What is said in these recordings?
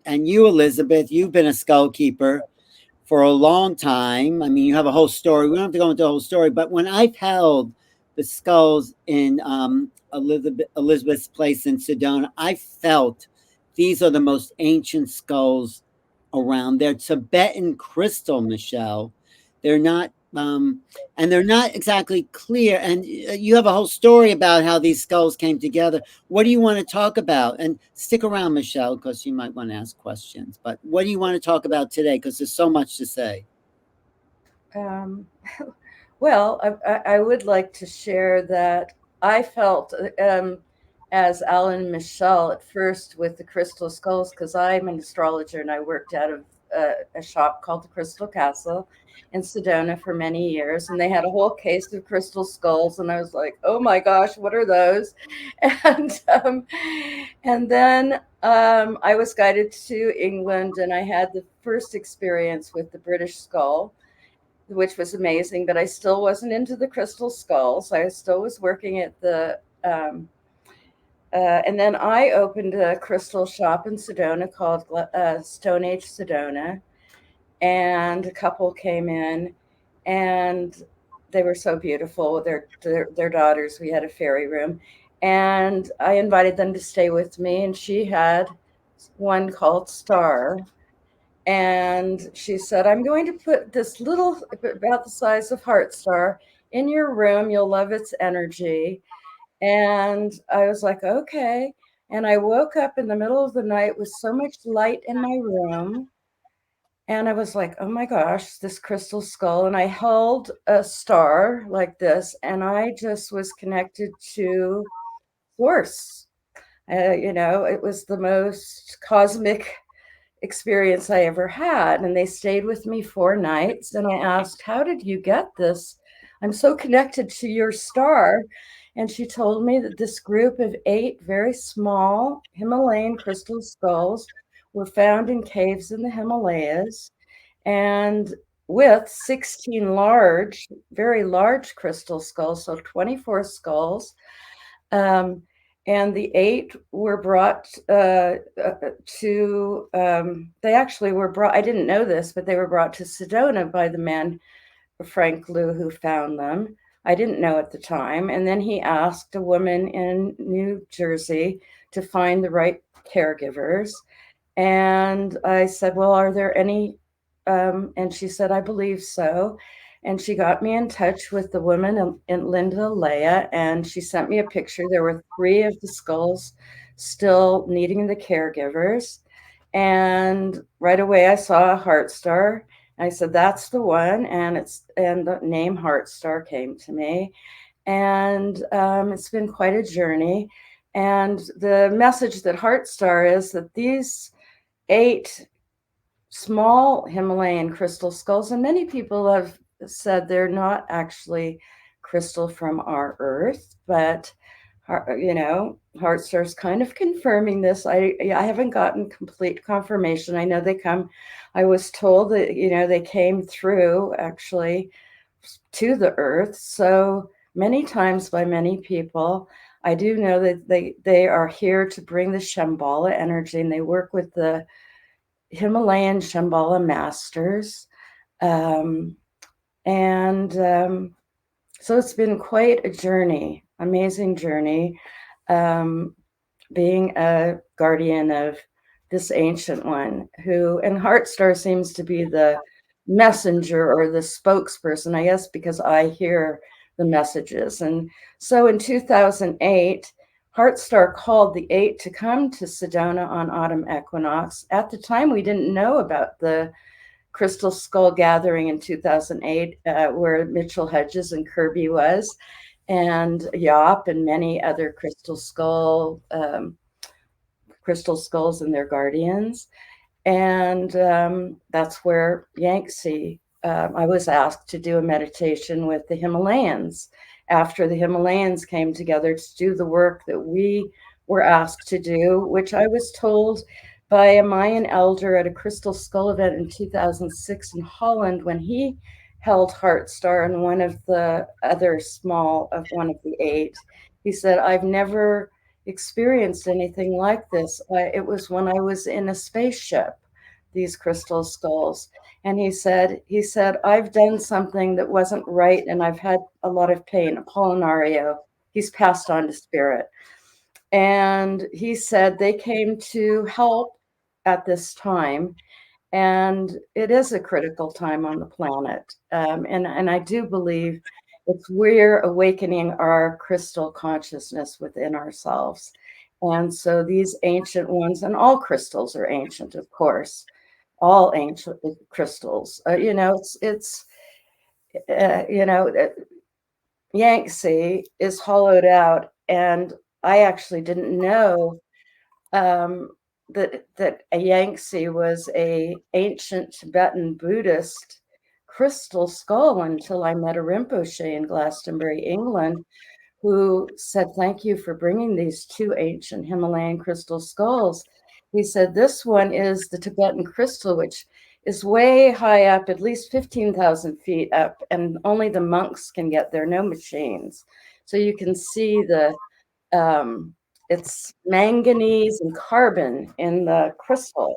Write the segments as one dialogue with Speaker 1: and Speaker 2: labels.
Speaker 1: and you, Elizabeth, you've been a skull keeper for a long time. I mean, you have a whole story. We don't have to go into the whole story, but when I've held the skulls in Elizabeth's place in Sedona, I felt these are the most ancient skulls around. They're Tibetan crystal, Michelle. They're not, and they're not exactly clear. And you have a whole story about how these skulls came together. What do you want to talk about? And stick around, Michelle, because you might want to ask questions. But what do you want to talk about today? Because there's so much to say.
Speaker 2: Um, well, I would like to share that I felt as Alan and Michelle at first with the crystal skulls, because I'm an astrologer and I worked out of a shop called the Crystal Castle in Sedona for many years, and they had a whole case of crystal skulls, and I was like, oh my gosh, what are those? And and then I was guided to England, and I had the first experience with the British skull, which was amazing, but I still wasn't into the crystal skulls. I still was working at the, and then I opened a crystal shop in Sedona called Stone Age Sedona. And a couple came in and they were so beautiful with their daughters. We had a fairy room. And I invited them to stay with me. And she had one called Star, and she said, I'm going to put this little, about the size of HeartStar, in your room. You'll love its energy. And I was like, okay. And I woke up in the middle of the night with so much light in my room. And I was like, oh my gosh, this crystal skull. And I held a star like this, and I just was connected to Source. It was the most cosmic experience I ever had. And they stayed with me 4 nights. And I asked, how did you get this? I'm so connected to your star. And she told me that this group of 8 very small Himalayan crystal skulls were found in caves in the Himalayas, and with 16 large, very large crystal skulls, so 24 skulls. Um, and the 8 were brought they actually were brought, I didn't know this, but they were brought to Sedona by the man, Frank Liu, who found them. I didn't know at the time. And then he asked a woman in New Jersey to find the right caregivers. And I said, well, are there any? And she said, I believe so. And she got me in touch with the woman in Linda Leah, and she sent me a picture. There were 3 of the skulls still needing the caregivers. And right away I saw a heart star. I said, that's the one. And the name Heart Star came to me. And it's been quite a journey. And the message that Heart Star is that these 8 small Himalayan crystal skulls, and many people have said they're not actually crystal from our earth, but HeartStar's kind of confirming this. I haven't gotten complete confirmation. I know they come. I was told that they came through actually to the earth so many times by many people. I do know that they are here to bring the Shambhala energy, and they work with the Himalayan Shambhala masters. Um, and So it's been quite a journey, amazing journey, um, being a guardian of this ancient one and HeartStar seems to be the messenger or the spokesperson, I guess, because I hear the messages. And so in 2008, HeartStar called the 8 to come to Sedona on autumn equinox. At the time, we didn't know about the Crystal Skull Gathering in 2008, where Mitchell Hedges and Kirby was, and Yop and many other crystal skulls and their guardians. And that's where Yangtze, I was asked to do a meditation with the Himalayans after the Himalayans came together to do the work that we were asked to do, which I was told by a Mayan elder at a crystal skull event in 2006 in Holland when he held HeartStar and one of the 8. He said, I've never experienced anything like this. It was when I was in a spaceship, these crystal skulls. And he said, I've done something that wasn't right and I've had a lot of pain. Apollinario, he's passed on to spirit. And he said they came to help at this time. And it is a critical time on the planet. And I do believe we're awakening our crystal consciousness within ourselves. And so these ancient ones, and all crystals are ancient, of course, all ancient crystals. It's Yangtze is hollowed out, and I actually didn't know um, that a Yangtze was a ancient Tibetan Buddhist crystal skull until I met a Rinpoche in Glastonbury, England, who said, thank you for bringing these two ancient Himalayan crystal skulls. He said, this one is the Tibetan crystal, which is way high up, at least 15,000 feet up, and only the monks can get there, no machines. So you can see it's manganese and carbon in the crystal.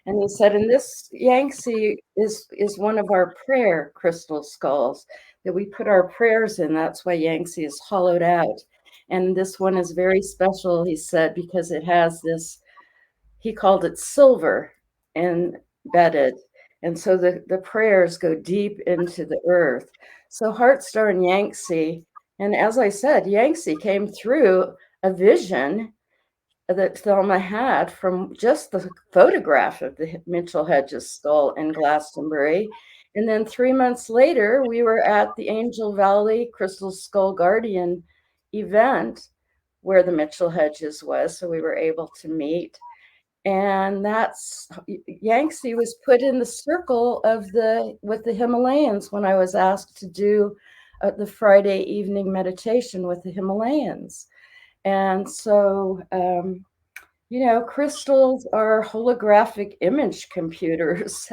Speaker 2: And he said, and this Yangtze is one of our prayer crystal skulls that we put our prayers in. That's why Yangtze is hollowed out. And this one is very special, he said, because it has this, he called it silver embedded. And so the prayers go deep into the earth. So HeartStar and Yangtze, and as I said, Yangtze came through a vision that Thelma had from just the photograph of the Mitchell Hedges skull in Glastonbury. And then 3 months later, we were at the Angel Valley Crystal Skull Guardian event where the Mitchell Hedges was. So we were able to meet. And that's Yangtze was put in the circle with the Himalayans when I was asked to do the Friday evening meditation with the Himalayans. And so, crystals are holographic image computers,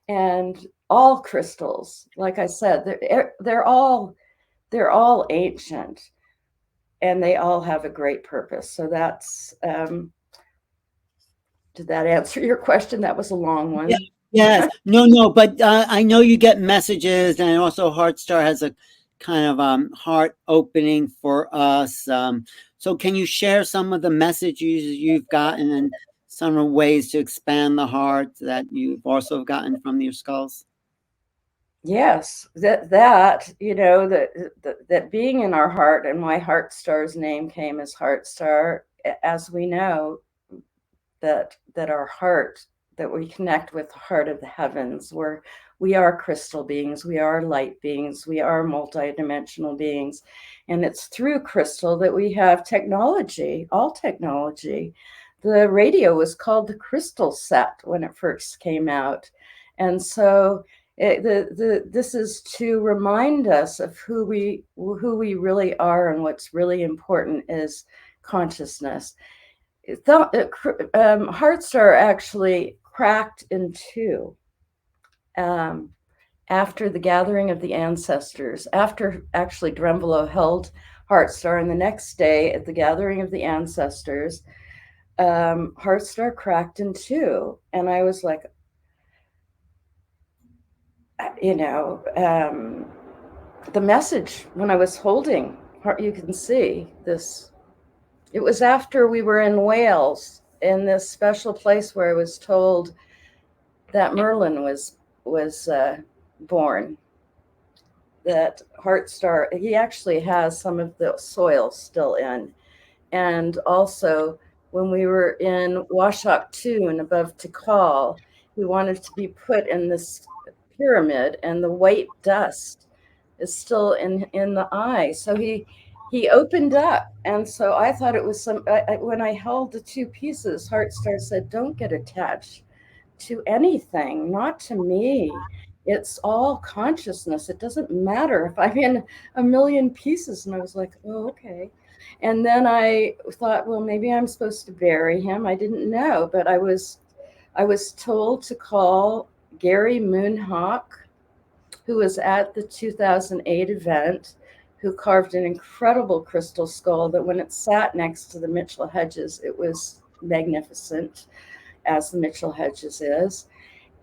Speaker 2: and all crystals, like I said, they're all ancient, and they all have a great purpose. So that's did that answer your question? That was a long one.
Speaker 1: Yeah, yes. No, but I know you get messages, and also HeartStar has a kind of heart opening for us. So can you share some of the messages you've gotten and some of the ways to expand the heart that you've also gotten from your skulls?
Speaker 2: Yes, that that being in our heart, and why HeartStar's name came as HeartStar, as we know, that our heart, that we connect with the heart of the heavens, where we are crystal beings, we are light beings, we are multidimensional beings. And it's through crystal that we have technology, all technology. The radio was called the crystal set when it first came out. And so this is to remind us of who we really are, and what's really important is consciousness. HeartStar actually cracked in two after the gathering of the ancestors. After actually Dremvelo held HeartStar, and the next day at the gathering of the ancestors, HeartStar cracked in two, and I was like, the message when I was holding, you can see this. It was after we were in Wales, in this special place where I was told that Merlin was born. That HeartStar, he actually has some of the soil still in. And also, when we were in Washock Toon above Tikal, we wanted to be put in this pyramid, and the white dust is still in the eye. So he opened up, and so I thought it was when I held the two pieces, HeartStar said, don't get attached to anything, not to me. It's all consciousness. It doesn't matter if I'm in a million pieces. And I was like, oh, okay. And then I thought, well, maybe I'm supposed to bury him. I didn't know, but I was told to call Gary Moonhawk, who was at the 2008 event, who carved an incredible crystal skull that when it sat next to the Mitchell hedges, it was magnificent, as the Mitchell hedges is.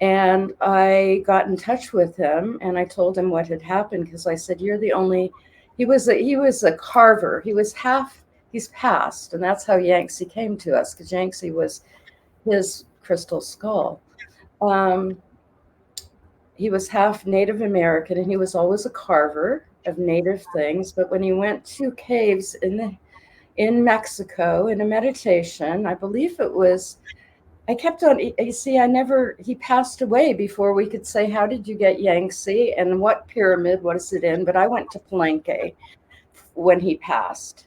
Speaker 2: And I got in touch with him and I told him what had happened, because I said, "You're the only." He was a carver. He's passed, and that's how Yangtze came to us, because Yangtze was his crystal skull. Um, he was half Native American, and he was always a carver of native things. But when he went to caves in Mexico in a meditation, I believe it was, I kept on, you see, he passed away before we could say, how did you get Yangtze and what pyramid was it in? But I went to Palenque when he passed.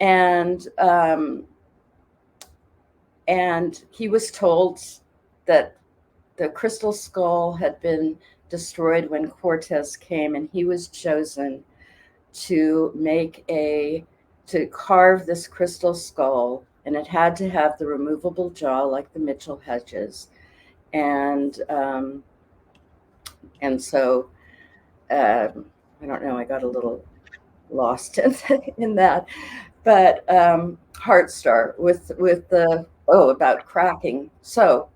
Speaker 2: And he was told that the crystal skull had been destroyed when Cortez came, and he was chosen to carve this crystal skull, and it had to have the removable jaw like the Mitchell hedges. And so I don't know, I got a little lost in that. But HeartStar with the about cracking. So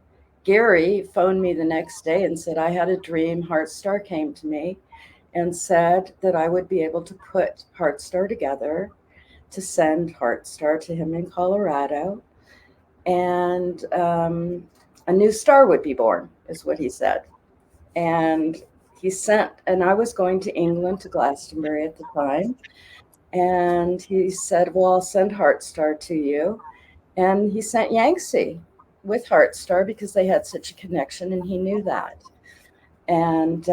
Speaker 2: Gary phoned me the next day and said, I had a dream. HeartStar came to me and said that I would be able to put HeartStar together to send HeartStar to him in Colorado, and a new star would be born, is what he said. And and I was going to England, to Glastonbury at the time, and he said, well, I'll send HeartStar to you. And he sent Yangtze with HeartStar because they had such a connection, and he knew that. And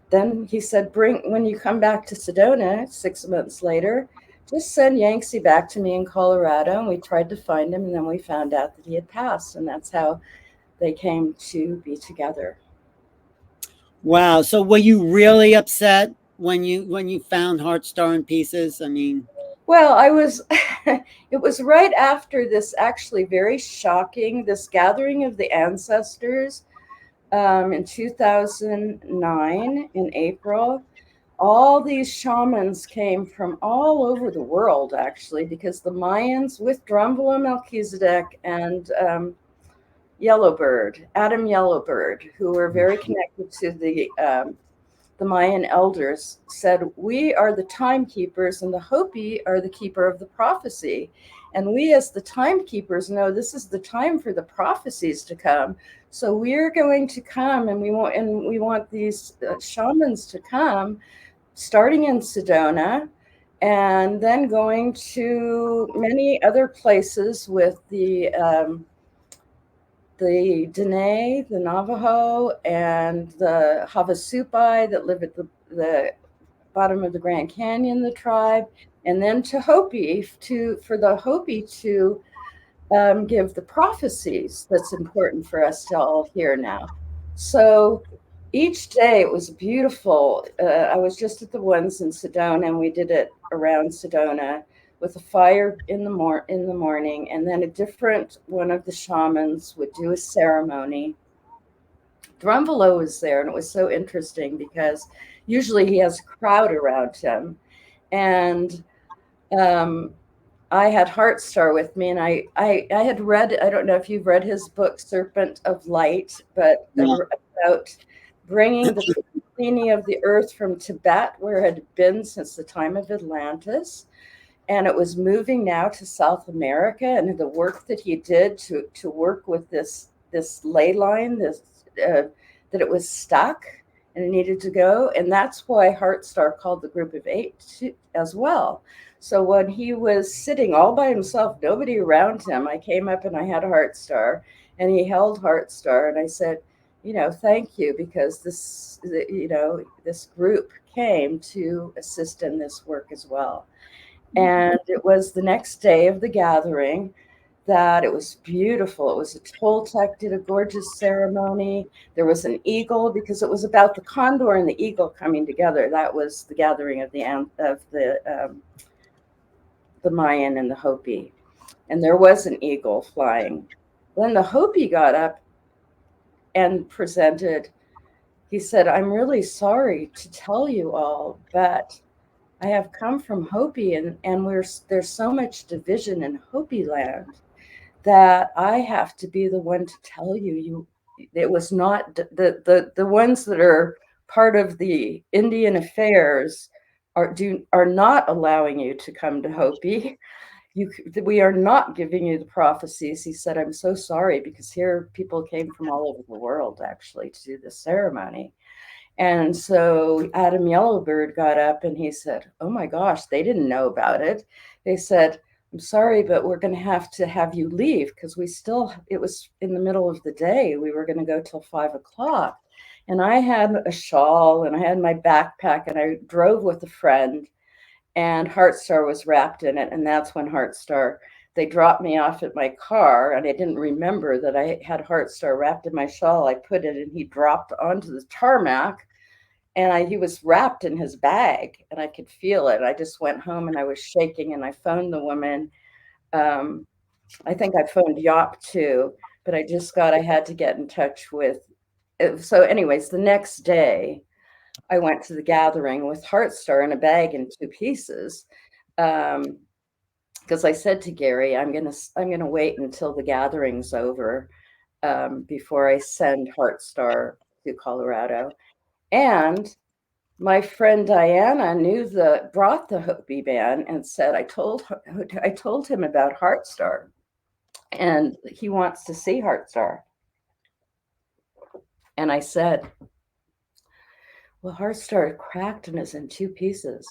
Speaker 2: then he said, when you come back to Sedona 6 months later, just send Yangtze back to me in Colorado. And we tried to find him, and then we found out that he had passed, and that's how they came to be together.
Speaker 1: Wow. So were you really upset when you found HeartStar in pieces? I mean,
Speaker 2: well, I was, it was right after this actually very shocking, this gathering of the ancestors in 2009 in April. All these shamans came from all over the world, actually, because the Mayans, with Drumvalo Melchizedek and Yellowbird, Adam Yellowbird, who were very connected to the Mayan elders, said, we are the timekeepers and the Hopi are the keeper of the prophecy. And we as the timekeepers know this is the time for the prophecies to come. So we're going to come, and we want these shamans to come, starting in Sedona and then going to many other places with the Dene, the Navajo, and the Havasupai that live at the bottom of the Grand Canyon, the tribe, and then to Hopi for the Hopi to give the prophecies that's important for us to all hear now. So each day it was beautiful. I was just at the ones in Sedona, and we did it around Sedona with a fire in the morning, and then a different one of the shamans would do a ceremony. Drumvalo was there, and it was so interesting because usually he has a crowd around him. And I had HeartStar with me, and I had read, I don't know if you've read his book, Serpent of Light, but about bringing the cleaning of the earth from Tibet, where it had been since the time of Atlantis. And it was moving now to South America, and the work that he did to work with this ley line, that it was stuck and it needed to go. And that's why HeartStar called the group of 8 as well. So when he was sitting all by himself, nobody around him, I came up and I had HeartStar, and he held HeartStar, and I said, thank you, because this group came to assist in this work as well. And it was the next day of the gathering that it was beautiful. It was a Toltec did a gorgeous ceremony. There was an eagle, because it was about the condor and the eagle coming together. That was the gathering of the Mayan and the Hopi. And there was an eagle flying. When the Hopi got up and presented, he said, I'm really sorry to tell you all, but I have come from Hopi, and there's so much division in Hopi land that I have to be the one to tell you it was not the ones that are part of the Indian affairs are not allowing you to come to Hopi. We are not giving you the prophecies. He said, I'm so sorry, because here people came from all over the world actually to do this ceremony. And so Adam Yellowbird got up and he said, oh my gosh, they didn't know about it. They said, I'm sorry, but we're going to have you leave, because it was in the middle of the day. We were going to go till 5 o'clock. And I had a shawl and I had my backpack and I drove with a friend, and HeartStar was wrapped in it. And that's when they dropped me off at my car, and I didn't remember that I had HeartStar wrapped in my shawl. I put it, and he dropped onto the tarmac, and he was wrapped in his bag, and I could feel it. I just went home and I was shaking, and I phoned the woman. I think I phoned Yop too, but I had to get in touch with. So, anyways, the next day, I went to the gathering with HeartStar in a bag in two pieces, because I said to Gary, I'm gonna wait until the gathering's over, before I send HeartStar to Colorado. And my friend Diana brought the Hopi man and said, I told him about HeartStar, and he wants to see HeartStar. And I said, well, HeartStar cracked and is in two pieces.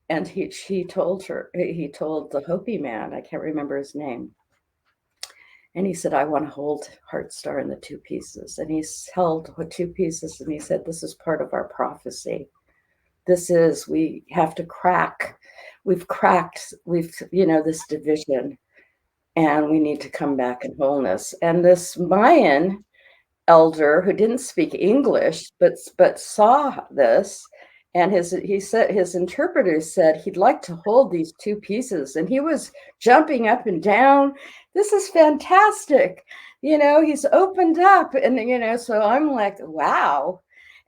Speaker 2: And he told the Hopi man, I can't remember his name. And he said, I want to hold HeartStar in the two pieces. And he held the two pieces and he said, this is part of our prophecy. We have to crack. We've cracked, this division, and we need to come back in wholeness. And this Mayan elder who didn't speak English, but saw this, and his interpreter said he'd like to hold these two pieces, and he was jumping up and down. This is fantastic. He's opened up, and so I'm like, wow.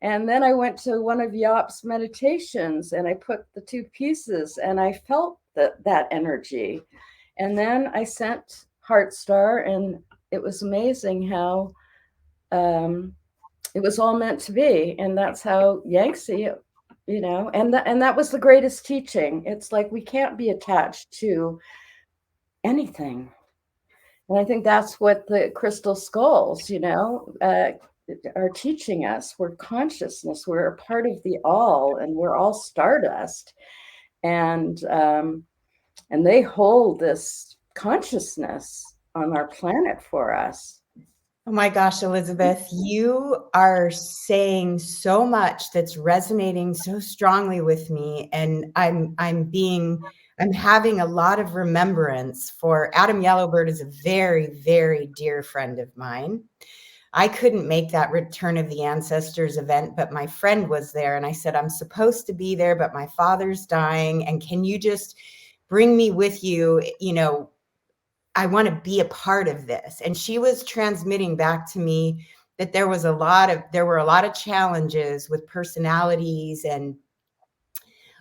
Speaker 2: And then I went to one of Yop's meditations and I put the two pieces and I felt that energy. And then I sent HeartStar, and it was amazing how it was all meant to be. And that's how Yangtze, and that was the greatest teaching. It's like we can't be attached to anything. And I think that's what the crystal skulls, are teaching us. We're consciousness. We're a part of the all, and we're all stardust. And they hold this consciousness on our planet for us.
Speaker 3: Oh my gosh, Elizabeth, you are saying so much that's resonating so strongly with me. And I'm having a lot of remembrance for Adam Yellowbird is a very, very dear friend of mine. I couldn't make that Return of the Ancestors event, but my friend was there. And I said, I'm supposed to be there, but my father's dying. And can you just bring me with you? I want to be a part of this. And she was transmitting back to me that there were a lot of challenges with personalities and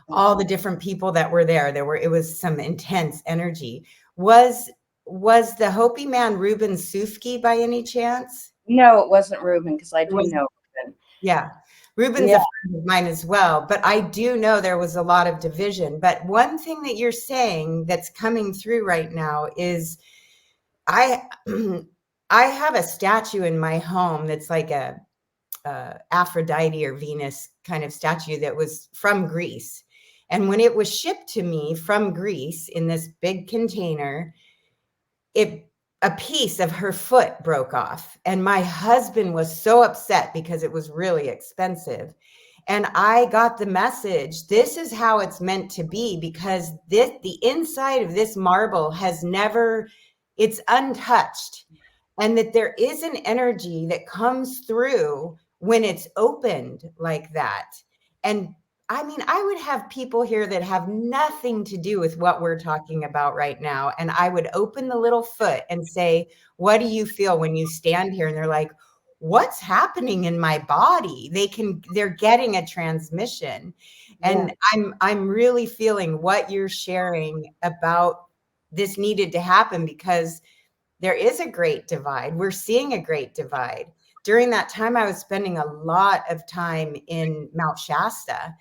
Speaker 3: all the different people that were there. It was some intense energy. Was the Hopi man Reuben Sufki by any chance?
Speaker 2: No, it wasn't Reuben, because I do know Reuben.
Speaker 3: Yeah. Reuben's a friend of mine as well, but I do know there was a lot of division. But one thing that you're saying that's coming through right now is I have a statue in my home that's like a Aphrodite or Venus kind of statue that was from Greece. And when it was shipped to me from Greece in this big container, a piece of her foot broke off. And my husband was so upset because it was really expensive. And I got the message, this is how it's meant to be, because the inside of this marble it's untouched. And that there is an energy that comes through when it's opened like that. And I mean, I would have people here that have nothing to do with what we're talking about right now. And I would open the little foot and say, what do you feel when you stand here? And they're like, what's happening in my body? They're getting a transmission. And I'm really feeling what you're sharing about this needed to happen, because there is a great divide. We're seeing a great divide. During that time, I was spending a lot of time in Mount Shasta.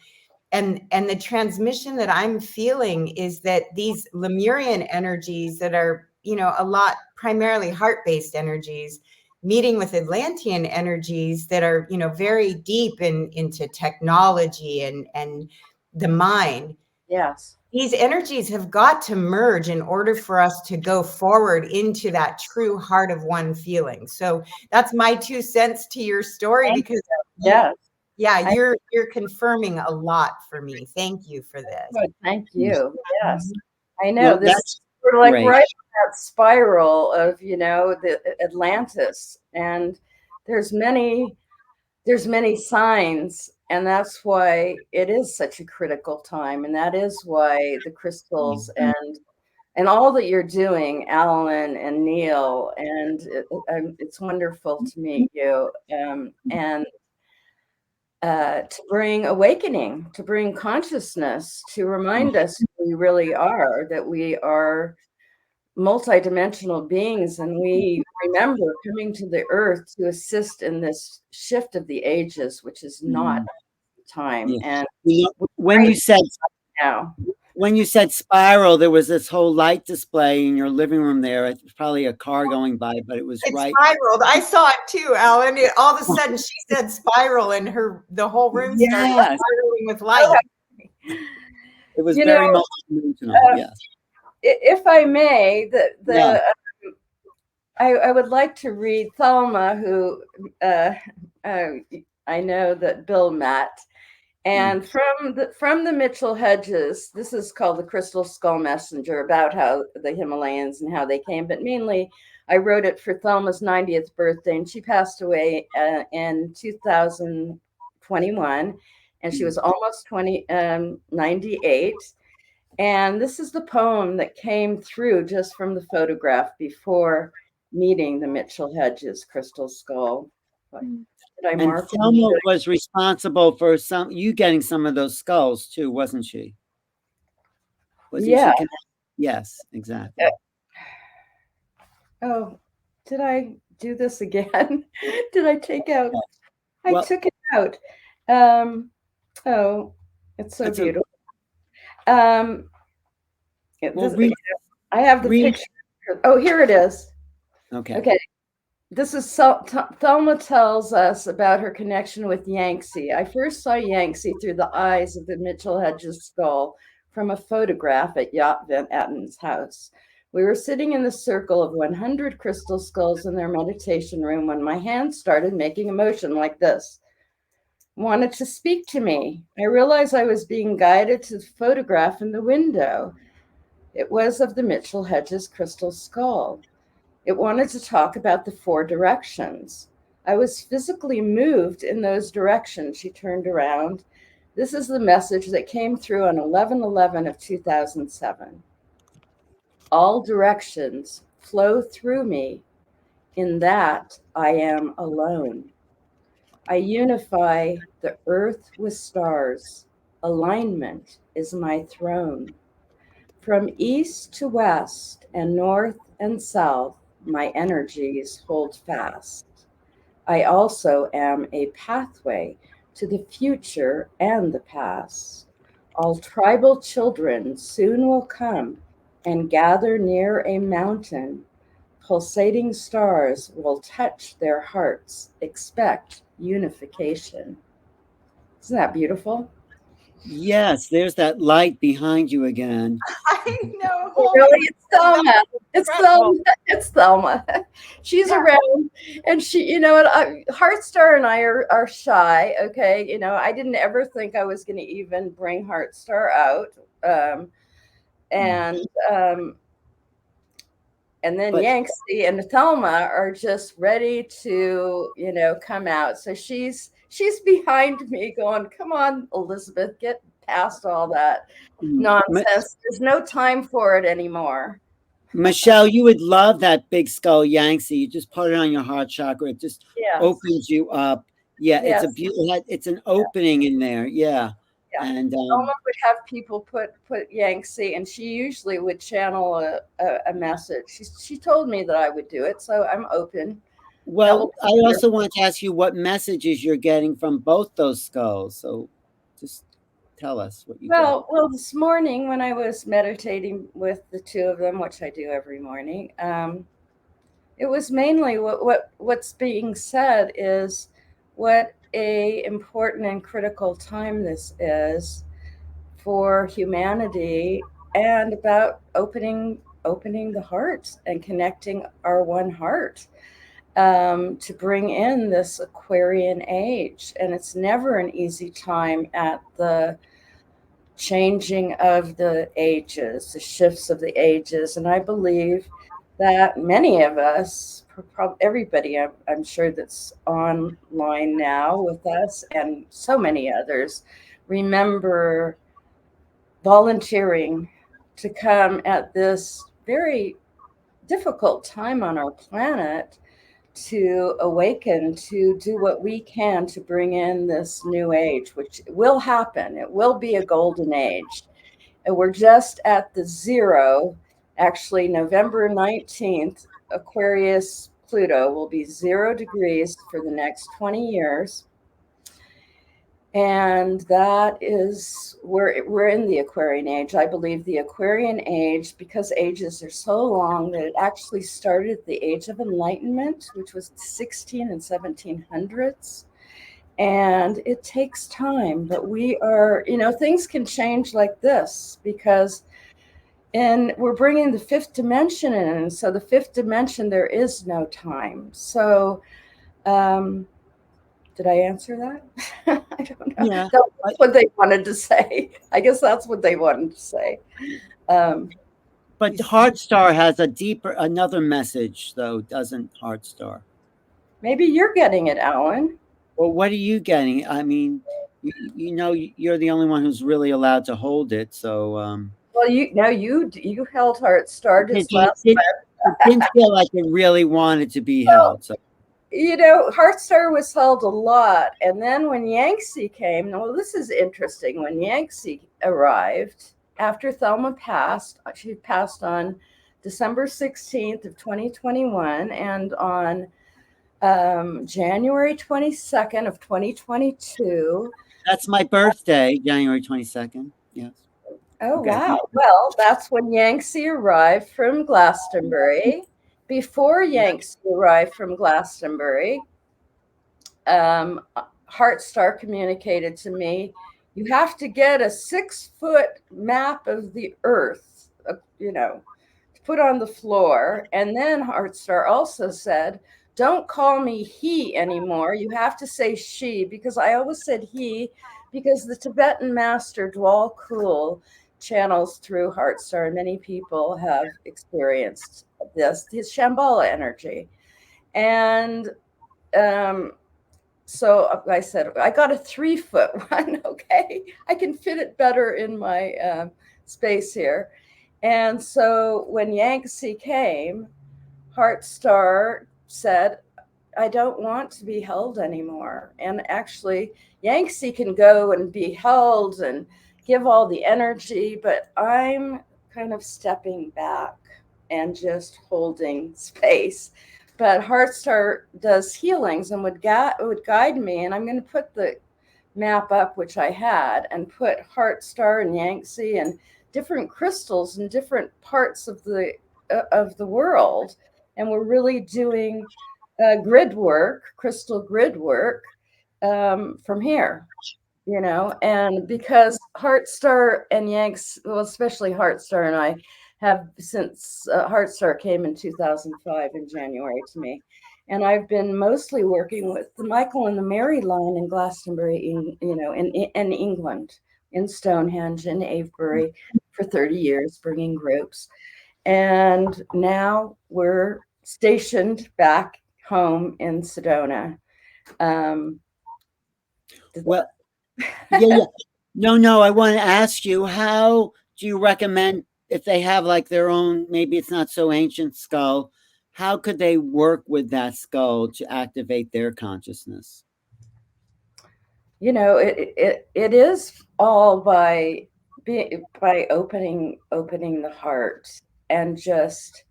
Speaker 3: And the transmission that I'm feeling is that these Lemurian energies that are, a lot primarily heart-based energies, meeting with Atlantean energies that are, very deep into technology and the mind.
Speaker 2: Yes.
Speaker 3: These energies have got to merge in order for us to go forward into that true heart of one feeling. So that's my 2 cents to your story, because you're confirming a lot for me. Thank you for this.
Speaker 2: Good, thank you. Yes, I know.
Speaker 1: Well,
Speaker 2: this
Speaker 1: that's
Speaker 2: we're like
Speaker 1: great.
Speaker 2: right in that spiral of, the Atlantis, and there's many signs, and that's why it is such a critical time, and that is why the crystals and all that you're doing, Alan and Neil, and it's wonderful to meet you, and to bring awakening, to bring consciousness, to remind us who we really are, that we are multidimensional beings, and we remember coming to the earth to assist in this shift of the ages, which is not time.
Speaker 1: Yeah.
Speaker 2: And
Speaker 1: when you said
Speaker 2: now,
Speaker 1: when you said spiral, there was this whole light display in your living room there. It's probably a car going by, but it was right.
Speaker 3: Spiraled. I saw it too, Alan. All of a sudden, she said spiral, and the whole room started spiraling with light.
Speaker 1: It was very multidimensional. Yes.
Speaker 2: If I may, I would like to read Thelma, who I know that Bill met. And from the Mitchell Hedges, this is called the Crystal Skull Messenger, about how the Himalayans and how they came. But mainly, I wrote it for Thelma's 90th birthday, and she passed away in 2021, and she was almost 98. And this is the poem that came through just from the photograph before meeting the Mitchell Hedges crystal skull.
Speaker 1: And Thelma was responsible for you getting some of those skulls too, wasn't she? Yes, exactly.
Speaker 2: Oh, did I do this again? Did I take out? I took it out. Oh, it's so beautiful. I have the picture. Oh, here it is. Okay. This is Thelma tells us about her connection with Yangtze. I first saw Yangtze through the eyes of the Mitchell Hedges skull from a photograph at Yacht Van Etten's house. We were sitting in the circle of 100 crystal skulls in their meditation room when my hand started making a motion like this. Wanted to speak to me. I realized I was being guided to the photograph in the window. It was of the Mitchell Hedges crystal skull. It wanted to talk about the 4 directions. I was physically moved in those directions. She turned around. This is the message that came through on 11/11 of 2007. All directions flow through me. In that, I am alone. I unify the earth with stars. Alignment is my throne. From east to west and north and south, my energies hold fast. I also am a pathway to the future and the past. All tribal children soon will come and gather near a mountain. Pulsating stars will touch their hearts. Expect unification. Isn't that beautiful?
Speaker 1: Yes, there's that light behind you again.
Speaker 3: I know.
Speaker 2: Really, it's Thelma. It's Thelma. She's around, and she, HeartStar and I are shy. Okay, I didn't ever think I was going to even bring HeartStar out, and then Yangtze and Thelma are just ready to, come out. So she's behind me going, come on, Elizabeth, get past all that nonsense. There's no time for it anymore.
Speaker 1: Michelle, you would love that big skull Yangtze. You just put it on your heart chakra. It just
Speaker 2: Yes.
Speaker 1: opens you up. Yeah, it's a
Speaker 2: Yes.
Speaker 1: beautiful. It's an opening in there. Yeah,
Speaker 2: Yeah.
Speaker 1: and
Speaker 2: Alma would have people put Yangtze, and she usually would channel a message. She told me that I would do it, so I'm open. That will
Speaker 1: well, I also want to ask you what messages you're getting from both those skulls. So, just tell us what you get.
Speaker 2: well, this morning when I was meditating with the two of them, which I do every morning, it was mainly what's being said is what a important and critical time this is for humanity, and about opening the heart and connecting our one heart, to bring in this Aquarian age. And it's never an easy time at the changing of the ages, the shifts of the ages. And I believe that many of us, everybody, I'm sure that's online now with us, and so many others, remember volunteering to come at this very difficult time on our planet to awaken, to do what we can to bring in this new age, which will happen. It will be a golden age. And we're just at the zero. Actually, November 19th, Aquarius Pluto will be 0 degrees for the next 20 years. And that is, we're in the Aquarian age. I believe the Aquarian age, because ages are so long, that it actually started the Age of Enlightenment, which was 16 and 1700s. And it takes time, but we are, things can change like this because we're bringing the fifth dimension in. So the fifth dimension, there is no time. So, did I answer that? I don't know.
Speaker 1: Yeah,
Speaker 2: That's what they wanted to say. I guess that's what they wanted to say.
Speaker 1: but HeartStar has another message, though, doesn't HeartStar?
Speaker 2: Maybe you're getting it, Alan.
Speaker 1: Well, what are you getting? I mean, you're the only one who's really allowed to hold it. So,
Speaker 2: Well, you held HeartStar just last
Speaker 1: it
Speaker 2: month.
Speaker 1: didn't feel like it really wanted to be held. So,
Speaker 2: HeartStar was held a lot. And then when Yangtze came, well, this is interesting. When Yangtze arrived, after Thelma passed, she passed on December 16th of 2021, and on January 22nd of 2022.
Speaker 1: that's my birthday, January 22nd. Yes.
Speaker 2: Oh,
Speaker 1: Okay.
Speaker 2: wow. Well, that's when Yangtze arrived from Glastonbury. Before Yangtze arrived from Glastonbury, HeartStar communicated to me, you have to get a 6-foot map of the earth, to put on the floor. And then HeartStar also said, don't call me he anymore. You have to say she, because I always said he, because the Tibetan master Dwal Kul channels through HeartStar. Many people have experienced this, his Shambhala energy. And so I said, I got a 3-foot one. Okay, I can fit it better in my space here. And so when Yangtze came, HeartStar said, I don't want to be held anymore. And actually, Yangtze can go and be held and give all the energy, but I'm kind of stepping back and just holding space. But HeartStar does healings and would guide me. And I'm going to put the map up, which I had, and put HeartStar and Yangtze and different crystals in different parts of the world. And we're really doing grid work, crystal grid work, from here, and because HeartStar and Yangtze, well, especially HeartStar and I, have since HeartStar came in 2005 in January to me. And I've been mostly working with the Michael and the Mary line in Glastonbury, in England, in Stonehenge, in Avebury for 30 years, bringing groups. And now we're stationed back home in Sedona.
Speaker 1: Well, yeah. No, I want to ask you, how do you recommend if they have like their own, maybe it's not so ancient skull, how could they work with that skull to activate their consciousness?
Speaker 2: You know, it is all by opening the heart, and just,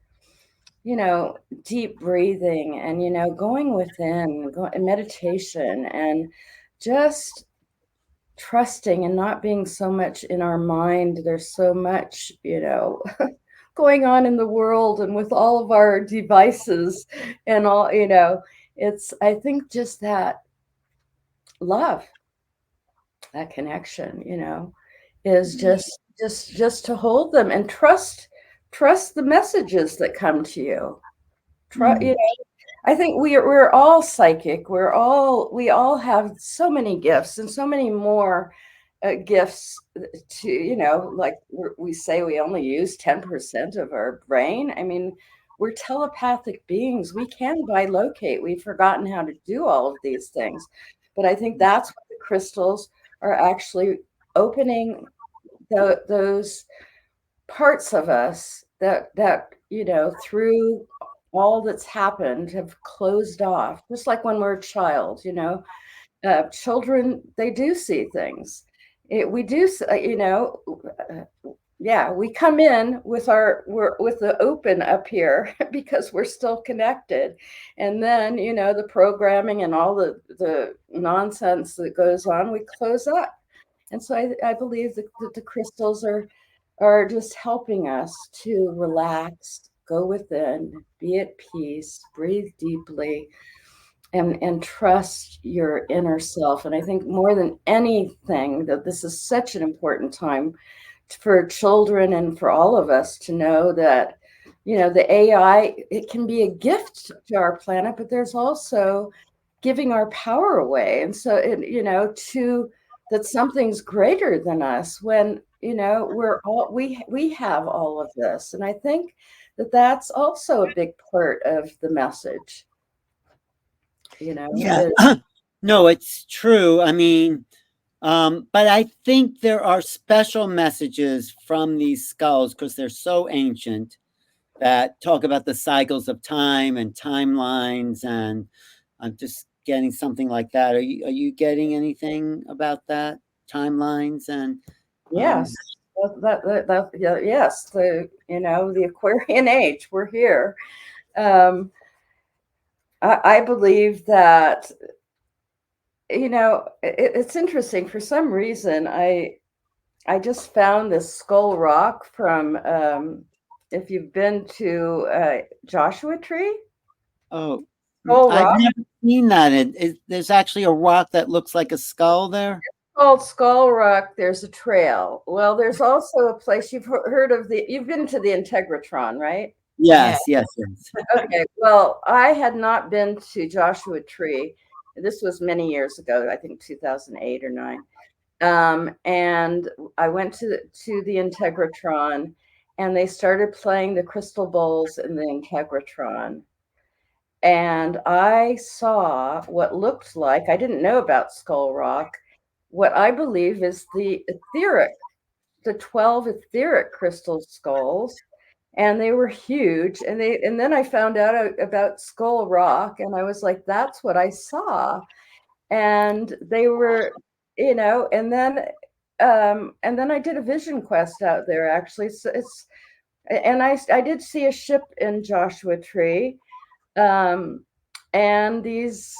Speaker 2: you know, deep breathing, and, you know, going within, meditation, and just trusting and not being so much in our mind. There's so much, you know, going on in the world, and with all of our devices and all, you know, it's, I think, just that love, that connection, you know, is just to hold them and trust the messages that come to you. You know, I think we're all psychic. We all have so many gifts, and so many more gifts to, you know, like we say we only use 10% of our brain. I mean, we're telepathic beings. We can bilocate. We've forgotten how to do all of these things. But I think that's what the crystals are actually opening, those parts of us that, you know, through all that's happened, have closed off. Just like when we're a child, you know, children, they do see things. We do, you know, yeah, we come in with we're with the open up here because we're still connected. And then, you know, the programming and all the nonsense that goes on, we close up. And so I believe that the crystals are just helping us to relax, go within, be at peace, breathe deeply, and trust your inner self. And I think more than anything, that this is such an important time for children and for all of us to know that, you know, the AI, it can be a gift to our planet, but there's also giving our power away. And so, you know, that something's greater than us, when, you know, we have all of this. And I think that that's also a big part of the message, you know.
Speaker 1: Yeah. No, it's true. I mean, but I think there are special messages from these skulls because they're so ancient, that talk about the cycles of time and timelines. And I'm just getting something like that. Are you getting anything about that? Timelines and
Speaker 2: Yes, yeah, yes, the, you know, the Aquarian age, we're here. Um, I believe that, you know, it's interesting. For some reason, I just found this skull rock from, if you've been to Joshua Tree,
Speaker 1: Oh,
Speaker 2: skull
Speaker 1: I've
Speaker 2: rock.
Speaker 1: never seen that. There's actually a rock that looks like a skull there.
Speaker 2: Called Skull Rock. There's a trail. Well, there's also a place you've heard of. You've been to the Integratron, right?
Speaker 1: Yes, yes, yes.
Speaker 2: Okay. Well, I had not been to Joshua Tree. This was many years ago, I think 2008 or 9. And I went to the Integratron, and they started playing the crystal bowls in the Integratron. And I saw what looked like, I didn't know about Skull Rock, what I believe is the 12 etheric crystal skulls. And they were huge. And then I found out about Skull Rock, and I was like, that's what I saw. And they were, you know, and then I did a vision quest out there, actually. So I did see a ship in Joshua Tree. And these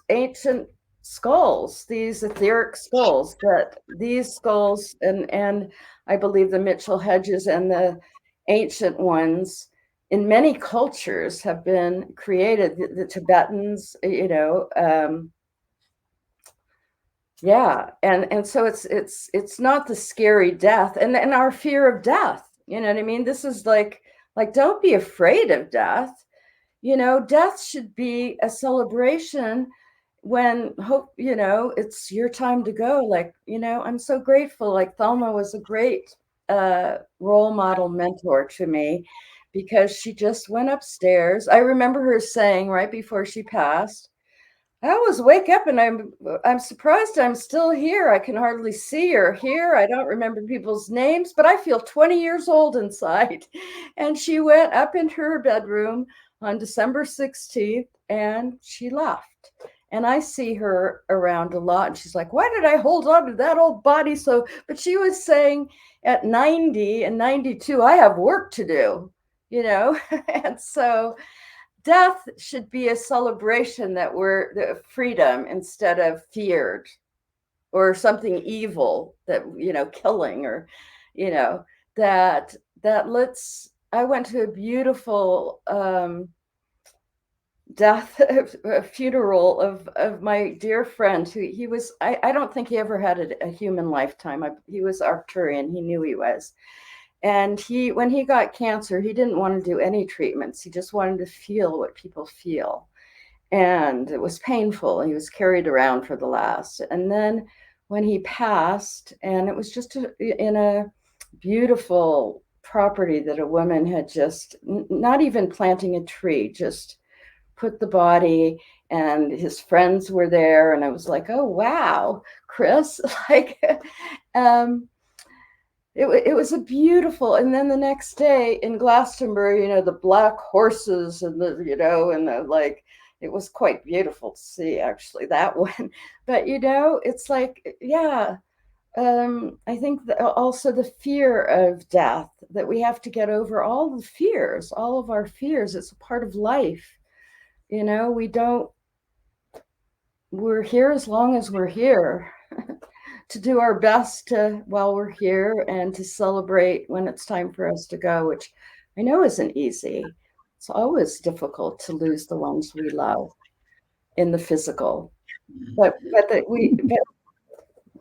Speaker 2: ancient skulls, these etheric skulls, and I believe the Mitchell Hedges and the ancient ones in many cultures have been created. The Tibetans, you know, yeah, and so it's not the scary death and our fear of death. You know what I mean? This is like don't be afraid of death. You know, death should be a celebration when hope, you know, it's your time to go. Like, you know, I'm so grateful. Like Thelma was a great role model mentor to me, because she just went upstairs. I remember her saying right before she passed, I always wake up and I'm surprised I'm still here. I can hardly see or hear. I don't remember people's names, but I feel 20 years old inside. And she went up into her bedroom on December 16th and she left. And I see her around a lot. And she's like, why did I hold on to that old body so? But she was saying at 90 and 92, I have work to do, And so death should be a celebration that we're the freedom instead of feared or something evil that killing or that let's I went to a beautiful death a funeral of my dear friend who he was I don't think he ever had a human lifetime. He was Arcturian. He knew he was. And when he got cancer, he didn't want to do any treatments. He just wanted to feel what people feel. And it was painful. He was carried around for the last. And then when he passed, and it was just in a beautiful property that a woman had just, not even planting a tree, just put the body, and his friends were there. And I was like, oh, wow, Chris, like, it was a beautiful, and then the next day in Glastonbury, the black horses and and the like, it was quite beautiful to see actually that one. But it's like, yeah, I think that also the fear of death, that we have to get over all the fears, all of our fears. It's a part of life. We're here as long as we're here. To do our best while we're here and to celebrate when it's time for us to go, which I know isn't easy. It's always difficult to lose the ones we love in the physical, but we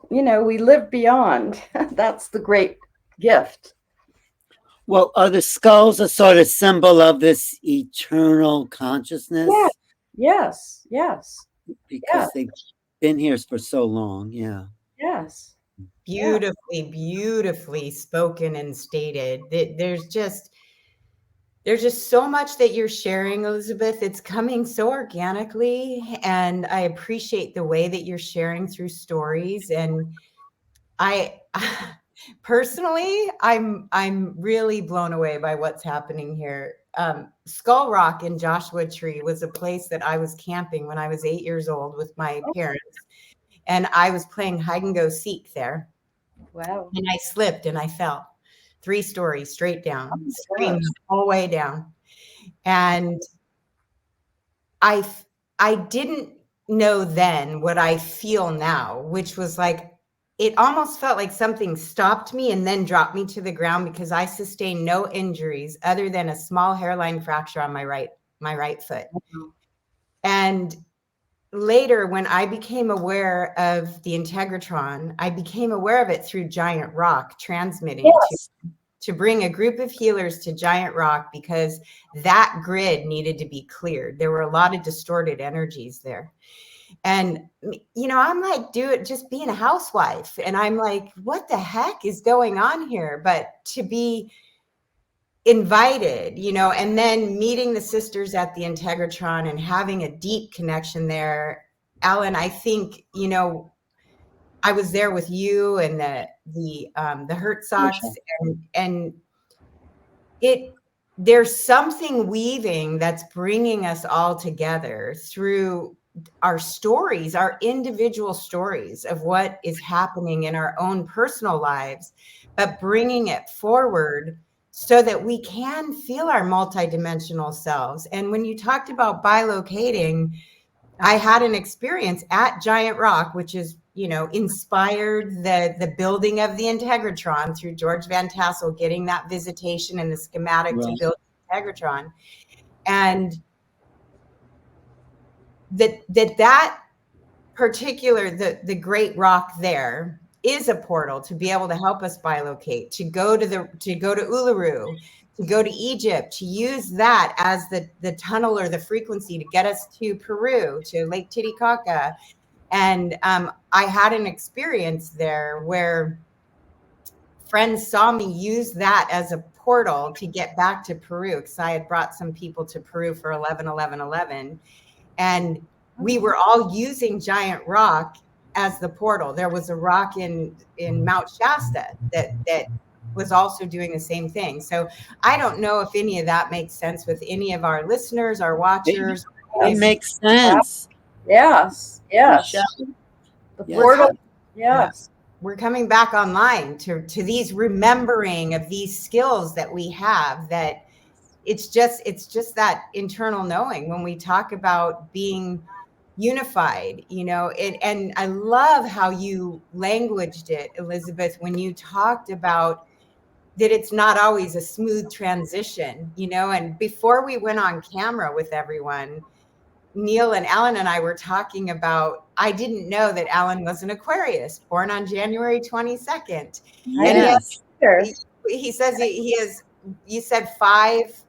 Speaker 2: live beyond. That's the great gift.
Speaker 1: Well, are the skulls a sort of symbol of this eternal consciousness?
Speaker 2: Yeah. Yes.
Speaker 1: Because they've been here for so long. Yeah.
Speaker 2: Yes.
Speaker 3: Beautifully spoken and stated. There's just so much that you're sharing, Elizabeth. It's coming so organically, and I appreciate the way that you're sharing through stories. And I personally, I'm really blown away by what's happening here. Skull Rock in Joshua Tree was a place that I was camping when I was 8 years old with my parents. And I was playing hide and go seek there.
Speaker 2: Wow.
Speaker 3: And I slipped and I fell 3 stories straight down, screamed all the way down. And I didn't know then what I feel now, which was like, it almost felt like something stopped me and then dropped me to the ground, because I sustained no injuries other than a small hairline fracture on my right foot. Mm-hmm. And later, when I became aware of the Integratron, I became aware of it through Giant Rock transmitting to bring a group of healers to Giant Rock, because that grid needed to be cleared. There were a lot of distorted energies there. And, I'm like, just being a housewife. And I'm like, what the heck is going on here? But to be invited, and then meeting the sisters at the Integratron and having a deep connection there. Alan, I think, I was there with you and the HeartStar, and there's something weaving that's bringing us all together through our stories, our individual stories of what is happening in our own personal lives, but bringing it forward so that we can feel our multidimensional selves. And when you talked about bilocating, I had an experience at Giant Rock, which is, inspired the building of the Integratron through George Van Tassel, getting that visitation and the schematic to build the Integratron. And that particular, the great rock there is a portal to be able to help us bilocate, to go to Uluru, to go to Egypt, to use that as the tunnel or the frequency to get us to Peru, to Lake Titicaca. And I had an experience there where friends saw me use that as a portal to get back to Peru, because I had brought some people to Peru for 11-11-11. And we were all using giant rock as the portal. There was a rock in Mount Shasta that was also doing the same thing. So I don't know if any of that makes sense with any of our listeners, our watchers.
Speaker 1: It makes sense.
Speaker 2: Yes.
Speaker 1: Michelle.
Speaker 2: The
Speaker 1: Yes.
Speaker 2: portal. Yes.
Speaker 3: We're coming back online to these remembering of these skills that we have, that it's just that internal knowing when we talk about being unified, you know. And I love how you languaged it, Elizabeth, when you talked about that it's not always a smooth transition, you know. And before we went on camera with everyone, Neil and Alan and I were talking about, I didn't know that Alan was an Aquarius, born on January 22nd.
Speaker 1: Yes.
Speaker 3: And he says he is, you said 5,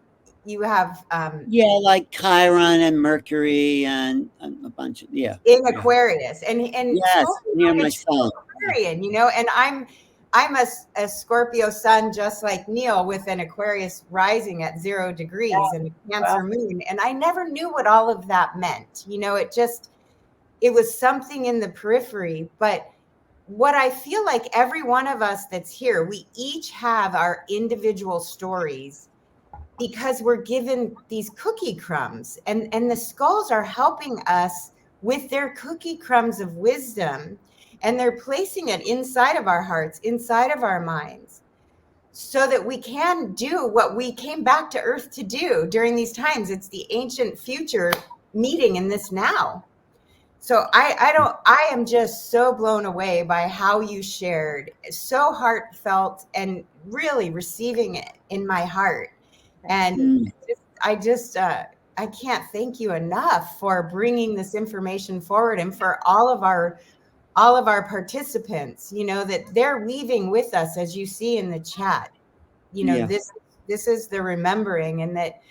Speaker 3: you have
Speaker 1: like Chiron and Mercury and a bunch of
Speaker 3: in Aquarius. And
Speaker 1: yes, near my son.
Speaker 3: Aquarian, you know, and I'm a Scorpio sun, just like Neil, with an Aquarius rising at 0 degrees and a Cancer moon. And I never knew what all of that meant. You know, it was something in the periphery. But what I feel like every one of us that's here, we each have our individual stories, because we're given these cookie crumbs, and the skulls are helping us with their cookie crumbs of wisdom. And they're placing it inside of our hearts, inside of our minds, so that we can do what we came back to Earth to do during these times. It's the ancient future meeting in this now. So I am just so blown away by how you shared, so heartfelt, and really receiving it in my heart. And I can't thank you enough for bringing this information forward, and for all of our participants, you know, that they're weaving with us, as you see in the chat. You know, this is the remembering. And that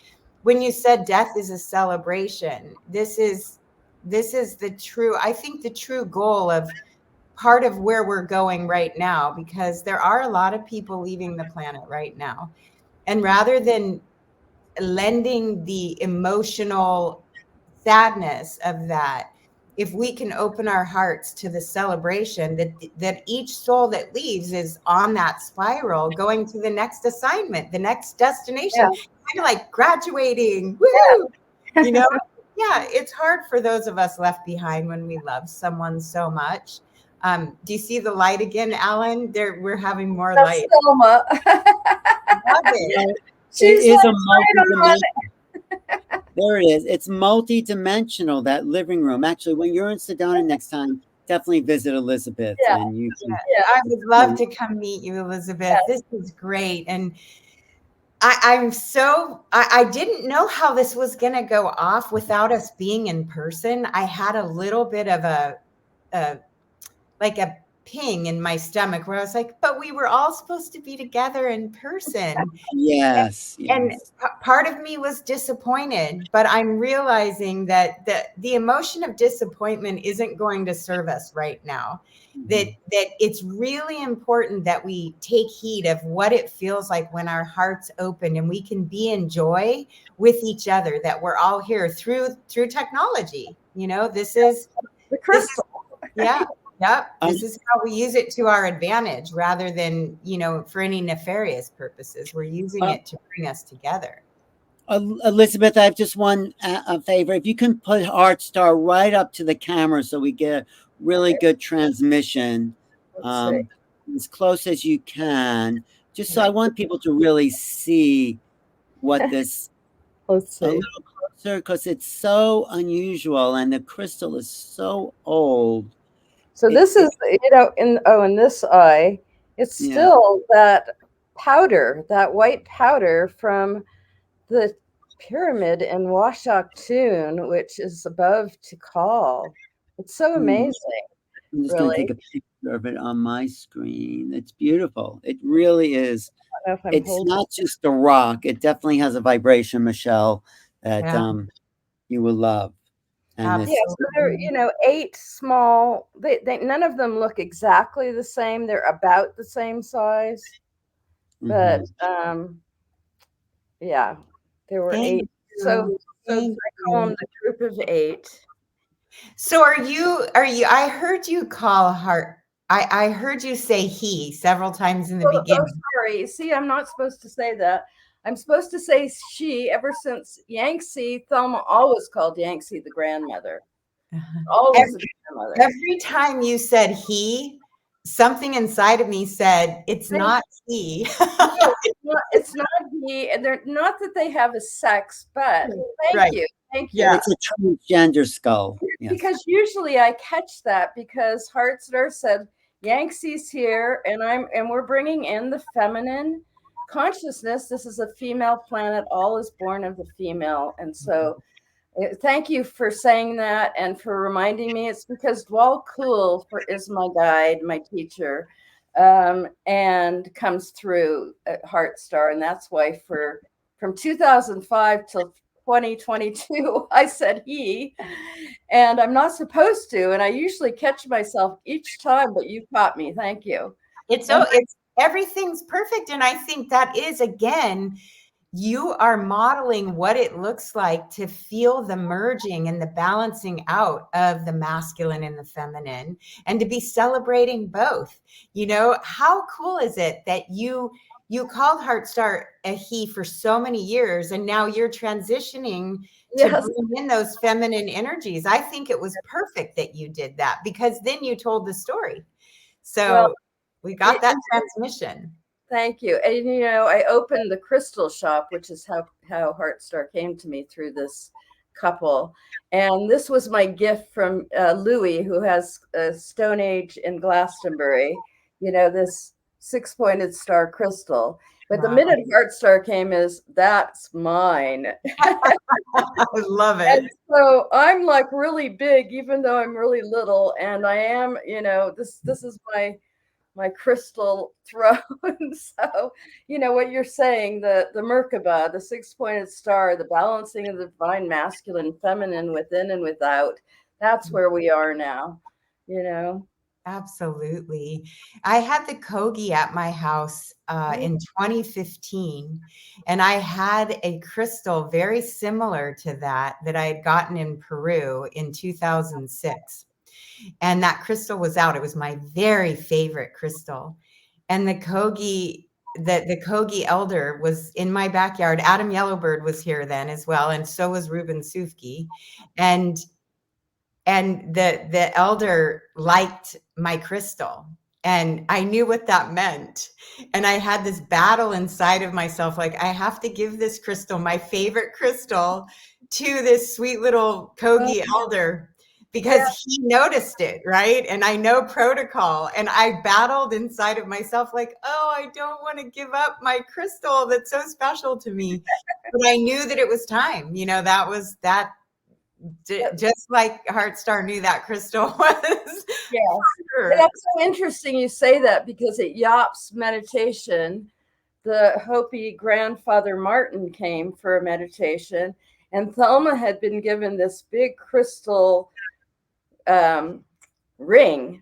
Speaker 3: when you said death is a celebration, this is the true, I think, the true goal of part of where we're going right now, because there are a lot of people leaving the planet right now. And rather than lending the emotional sadness of that, if we can open our hearts to the celebration that each soul that leaves is on that spiral, going to the next assignment, the next destination, kind of like graduating. Woo! You know, it's hard for those of us left behind when we love someone so much. Do you see the light again, Alan? We're having more light.
Speaker 2: Selma.
Speaker 3: Love it.
Speaker 1: It is a multi-dimensional. There it is. It's multi-dimensional, that living room. Actually, when you're in Sedona next time, definitely visit Elizabeth. And you can,
Speaker 3: I would love to come meet you, Elizabeth. This is great. And I didn't know how this was going to go off without us being in person. I had a little bit of a ping in my stomach where I was like, but we were all supposed to be together in person.
Speaker 1: Yes.
Speaker 3: And part of me was disappointed, but I'm realizing that the emotion of disappointment isn't going to serve us right now. That it's really important that we take heed of what it feels like when our hearts open and we can be in joy with each other, that we're all here through technology. You know, this is
Speaker 2: the crystal.
Speaker 3: This is how we use it to our advantage, rather than, you know, for any nefarious purposes. We're using it to bring us together.
Speaker 1: Elizabeth, I have just one favor. If you can put HeartStar right up to the camera so we get a really good transmission, as close as you can, just so I want people to really see what this.
Speaker 2: Let's see.
Speaker 1: A little closer, because it's so unusual and the crystal is so old.
Speaker 2: So this is, you know, in this eye, it's still that powder, that white powder from the pyramid in Washington, which is above Tikal. It's so amazing.
Speaker 1: I'm just going to take a picture of it on my screen. It's beautiful. It really is. It's not just a rock. It definitely has a vibration, Michelle, that you will love. And
Speaker 2: so there, you know, 8 small. They none of them look exactly the same. They're about the same size, but there were 8. So I call them the group of 8.
Speaker 3: So I heard you call Heart. I heard you say he several times in the
Speaker 2: Oh,
Speaker 3: beginning.
Speaker 2: sorry. See, I'm not supposed to say that. I'm supposed to say she. Ever since Yangtze, Thelma always called Yangtze the grandmother. Always the grandmother.
Speaker 3: Every time you said he, something inside of me said, it's not he.
Speaker 2: No, it's not he, and they're not that they have a sex, but
Speaker 3: Right.
Speaker 2: thank you.
Speaker 3: Yeah.
Speaker 1: It's a transgender skull. Yes.
Speaker 2: Because usually I catch that because HeartStar said Yangtze's here, and we're bringing in the feminine consciousness. This is a female planet. All is born of the female, and so thank you for saying that and for reminding me. It's because Dwal Kul is my guide, my teacher, and comes through at HeartStar, and that's why from 2005 till 2022, I said he, and I'm not supposed to, and I usually catch myself each time, but you caught me. Thank you.
Speaker 3: It's everything's perfect. And I think that is, again, you are modeling what it looks like to feel the merging and the balancing out of the masculine and the feminine, and to be celebrating both. How cool is it that you called HeartStar a he for so many years, and now you're transitioning to bring in those feminine energies? I think it was perfect that you did that, because then you told the story. So we got that transmission.
Speaker 2: Thank you. And I opened the crystal shop, which is how HeartStar came to me, through this couple. And this was my gift from Louis, who has a Stone Age in Glastonbury, this 6-pointed star crystal. But the minute HeartStar came, that's mine.
Speaker 3: I love it.
Speaker 2: And so I'm like really big, even though I'm really little. And I am, this is my crystal throne. So, what you're saying, the Merkaba, the 6-pointed star, the balancing of the divine masculine, feminine, within and without, that's where we are now,
Speaker 3: Absolutely. I had the Kogi at my house in 2015, and I had a crystal very similar to that I had gotten in Peru in 2006. And that crystal was out. It was my very favorite crystal. And the Kogi elder was in my backyard. Adam Yellowbird was here then as well, and so was Ruben Sufki. And the elder liked my crystal, and I knew what that meant. And I had this battle inside of myself, like, I have to give this crystal, my favorite crystal, to this sweet little Kogi elder, because he noticed it, right? And I know protocol. And I battled inside of myself, like, oh, I don't want to give up my crystal that's so special to me. But I knew that it was time. That was that. Just like HeartStar knew that crystal was.
Speaker 2: Yes. Sure. That's so interesting you say that, because at Yop's meditation, the Hopi grandfather Martin came for a meditation, and Thelma had been given this big crystal ring,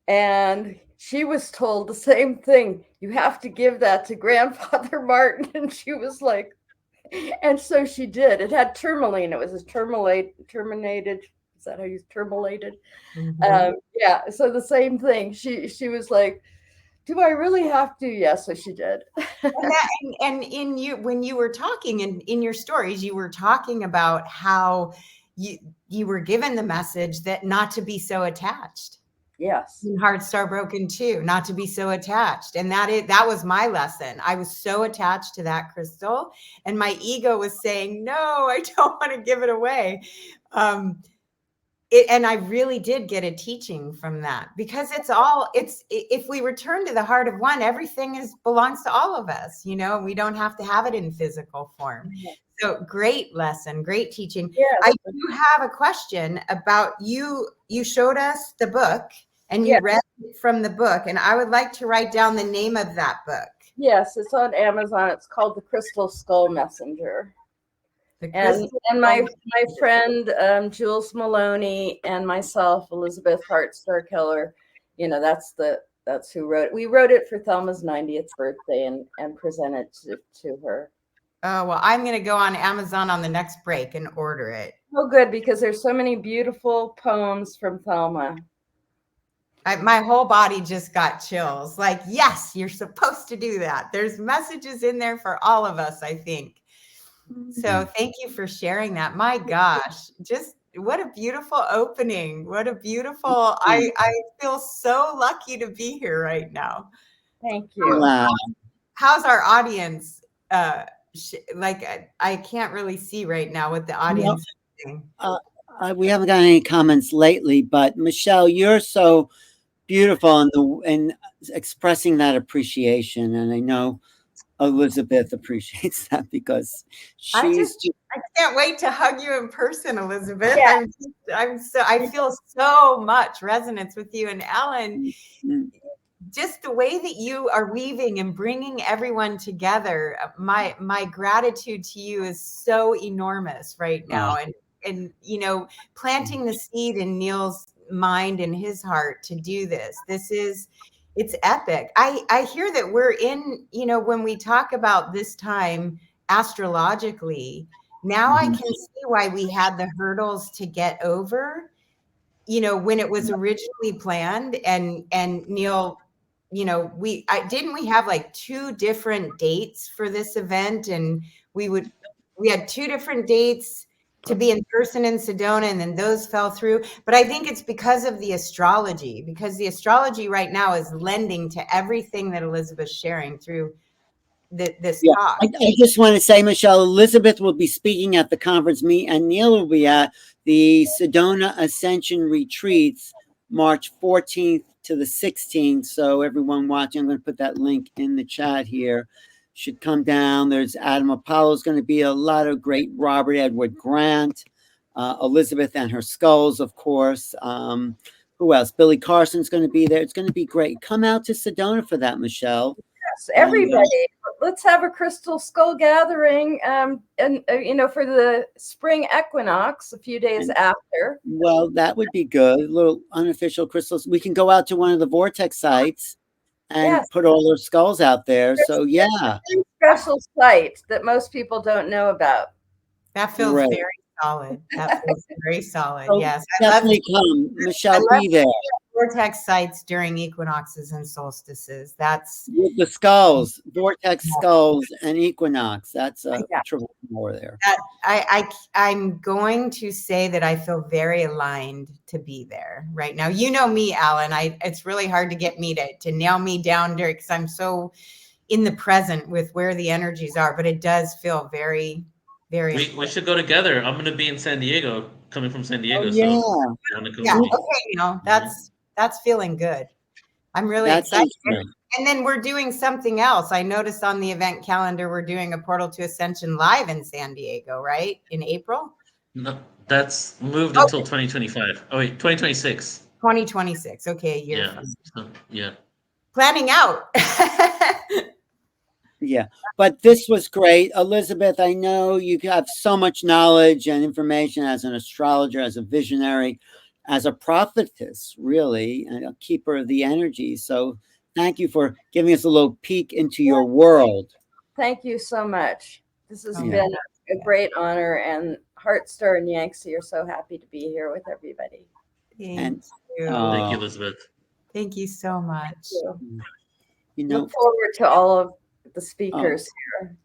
Speaker 2: and she was told the same thing. You have to give that to grandfather Martin. And she was like, and so she did. It had tourmaline. It was terminated. Is that how you tourmalated? Mm-hmm. Yeah. So the same thing. She was like, do I really have to? Yes. So she did.
Speaker 3: and when you were talking in your stories, you were talking about how you were given the message that not to be so attached.
Speaker 2: Yes.
Speaker 3: And HeartStar Broken too, not to be so attached. And that was my lesson. I was so attached to that crystal, and my ego was saying, no, I don't want to give it away. And I really did get a teaching from that, because if we return to the heart of one, everything belongs to all of us, we don't have to have it in physical form. Yes. So great lesson, great teaching. Yes. I do have a question about you. You showed us the book, and you read from the book, and I would like to write down the name of that book.
Speaker 2: Yes, it's on Amazon. It's called The Crystal Skull Messenger. And my friend Jewels Maloney and myself, Elizabeth HeartStar Keller, that's who wrote it. We wrote it for Thelma's 90th birthday and presented to her.
Speaker 3: Oh, well, I'm going to go on Amazon on the next break and order it.
Speaker 2: Oh, good, because there's so many beautiful poems from Thelma.
Speaker 3: My whole body just got chills. Like, yes, you're supposed to do that. There's messages in there for all of us, I think. So thank you for sharing that. My gosh, just what a beautiful opening. What a beautiful, I feel so lucky to be here right now.
Speaker 2: Thank you.
Speaker 1: Wow.
Speaker 3: How's our audience? Like, I can't really see right now what the audience is doing.
Speaker 1: We haven't got any comments lately, but Michelle, you're so beautiful in expressing that appreciation. And I know Elizabeth appreciates that because she's
Speaker 3: I can't wait to hug you in person, Elizabeth.
Speaker 2: Yeah.
Speaker 3: I feel so much resonance with you. And Ellen, just the way that you are weaving and bringing everyone together, my gratitude to you is so enormous right now. And you know, planting the seed in Neil's mind and his heart to do this. It's epic. I hear that we're in, you know, when we talk about this time astrologically, now I can see why we had the hurdles to get over, you know, when it was originally planned. And Neil, you know, we have like 2 different dates for this event, and we had 2 different dates to be in person in Sedona, and then those fell through. But I think it's because of the astrology, because the astrology right now is lending to everything that Elizabeth's sharing through this talk.
Speaker 1: I just want to say, Michelle, Elizabeth will be speaking at the conference. Me and Neil will be at the Sedona Ascension Retreats, March 14th to the 16th. So everyone watching, I'm going to put that link in the chat here. Should come down. There's Adam Apollo's going to be a lot of great Robert Edward Grant, Elizabeth and her skulls, of course. Who else? Billy Carson's going to be there. It's going to be great. Come out to Sedona for that, Michelle.
Speaker 2: Yes, everybody. Let's have a crystal skull gathering, and you know, for the spring equinox, a few days after.
Speaker 1: Well, that would be good. Little unofficial crystals. We can go out to one of the vortex sites and put all their skulls out there. So yeah,
Speaker 2: a special site that most people don't know about.
Speaker 3: That feels very solid. That feels very solid.
Speaker 1: So
Speaker 3: yes,
Speaker 1: definitely come, Michelle. Be there.
Speaker 3: Vortex sites during equinoxes and solstices. That's
Speaker 1: with the skulls, vortex skulls, and equinox. That's a triple more there.
Speaker 3: I'm going to say that I feel very aligned to be there right now. You know me, Alan. It's really hard to get me to nail me down there because I'm so in the present with where the energies are. But it does feel very, very.
Speaker 4: We should go together. I'm going to be in San Diego, coming from San Diego.
Speaker 1: Yeah.
Speaker 4: So
Speaker 3: yeah. Okay. You know, that's feeling good. I'm really excited. And then we're doing something else. I noticed on the event calendar, we're doing a Portal to Ascension live in San Diego, right? In April?
Speaker 4: No, that's moved until 2025. Oh, wait, 2026.
Speaker 3: 2026. Okay, a year
Speaker 4: from yeah.
Speaker 3: Planning out.
Speaker 1: Yeah, but this was great. Elizabeth, I know you have so much knowledge and information as an astrologer, as a visionary, as a prophetess, really, and a keeper of the energy. So thank you for giving us a little peek into your world.
Speaker 2: Thank you so much. This has been a great honor, and HeartStar and Yangtze are so happy to be here with everybody.
Speaker 3: Thank you.
Speaker 4: Thank you, Elizabeth.
Speaker 3: Thank you so much.
Speaker 2: You know, look forward to all of the speakers here.